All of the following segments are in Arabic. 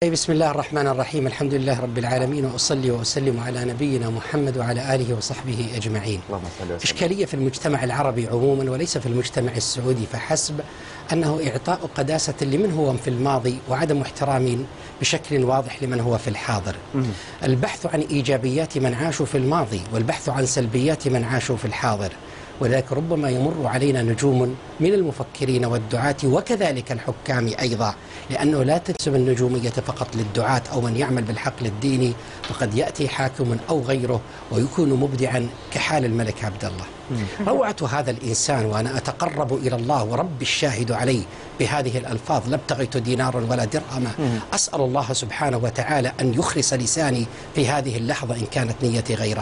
بسم الله الرحمن الرحيم. الحمد لله رب العالمين، وأصلي وأسلم على نبينا محمد وعلى آله وصحبه أجمعين. إشكالية في المجتمع العربي عموما وليس في المجتمع السعودي فحسب، أنه إعطاء قداسة لمن هو في الماضي وعدم احترام بشكل واضح لمن هو في الحاضر. البحث عن إيجابيات من عاشوا في الماضي والبحث عن سلبيات من عاشوا في الحاضر، ولذلك ربما يمر علينا نجوم من المفكرين والدعاة وكذلك الحكام أيضا، لأنه لا تنسب النجومية فقط للدعاة أو من يعمل بالحقل الديني، فقد يأتي حاكم أو غيره ويكون مبدعا كحال الملك عبد الله. روعة هذا الإنسان، وأنا أتقرب إلى الله ورب الشاهد علي بهذه الألفاظ: لا ابتغيت دينارا ولا درهما، أسأل الله سبحانه وتعالى أن يخلص لساني في هذه اللحظة إن كانت نيتي غير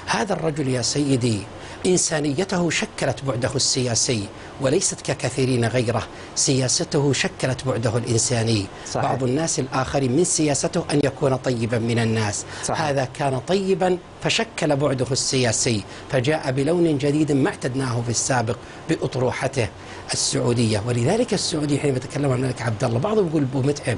هذا الرجل يا سيدي إنسانيته شكلت بعده السياسي وليست ككثيرين غيره، سياسته شكلت بعده الإنساني. صحيح. بعض الناس الآخرين من سياسته أن يكون طيبا من الناس. صحيح. هذا كان طيبا فشكل بعده السياسي، فجاء بلون جديد ما اعتدناه في السابق بأطروحته السعودية. ولذلك السعودي حينما يتكلم عن الملك عبد الله بعضهم يقول أبو متعب،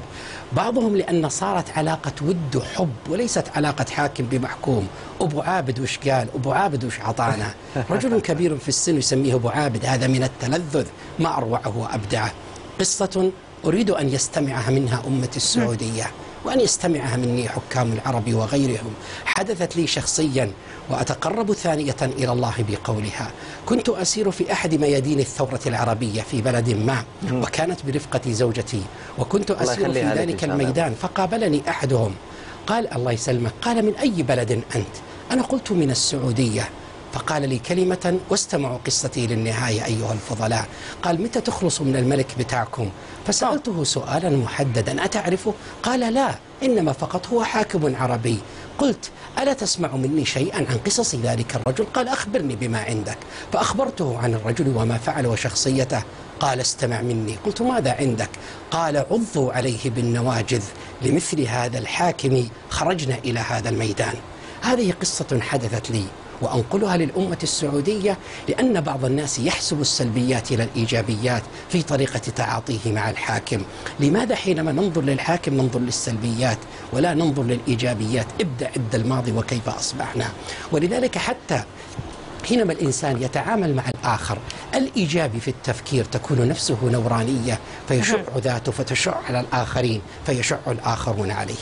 بعضهم لأن صارت علاقة ود وحب وليست علاقة حاكم بمحكوم. أبو عابد وش قال؟ أبو عابد وش عطانا؟ رجل كبير في السن يسميه أبو عابد، هذا من التلذذ ما أروعه وأبدعه. قصة أريد أن يستمعها منها أمة السعودية وأن يستمعها مني حكام العرب وغيرهم. حدثت لي شخصيا وأتقرب ثانية إلى الله بقولها. كنت أسير في أحد ميادين الثورة العربية في بلد ما، وكانت برفقة زوجتي، وكنت أسير في ذلك الميدان، فقابلني أحدهم قال: الله يسلمك، قال: من أي بلد أنت؟ أنا قلت: من السعودية. فقال لي كلمة واستمعوا قصتي للنهاية أيها الفضلاء. قال: متى تخلص من الملك بتاعكم؟ فسألته سؤالا محددا: أتعرفه؟ قال: لا، إنما فقط هو حاكم عربي. قلت: ألا تسمع مني شيئا عن قصص ذلك الرجل؟ قال: أخبرني بما عندك. فأخبرته عن الرجل وما فعل وشخصيته. قال: استمع مني. قلت: ماذا عندك؟ قال: عضوا عليه بالنواجذ، لمثل هذا الحاكم خرجنا إلى هذا الميدان. هذه قصة حدثت لي وأنقلها للأمة السعودية، لأن بعض الناس يحسب السلبيات إلى الإيجابيات في طريقة تعاطيه مع الحاكم. لماذا حينما ننظر للحاكم ننظر للسلبيات ولا ننظر للإيجابيات؟ ابدأ عد الماضي وكيف أصبحنا. ولذلك حتى حينما الإنسان يتعامل مع الآخر الإيجابي في التفكير تكون نفسه نورانية، فيشع ذاته فتشع على الآخرين فيشع الآخرون عليه.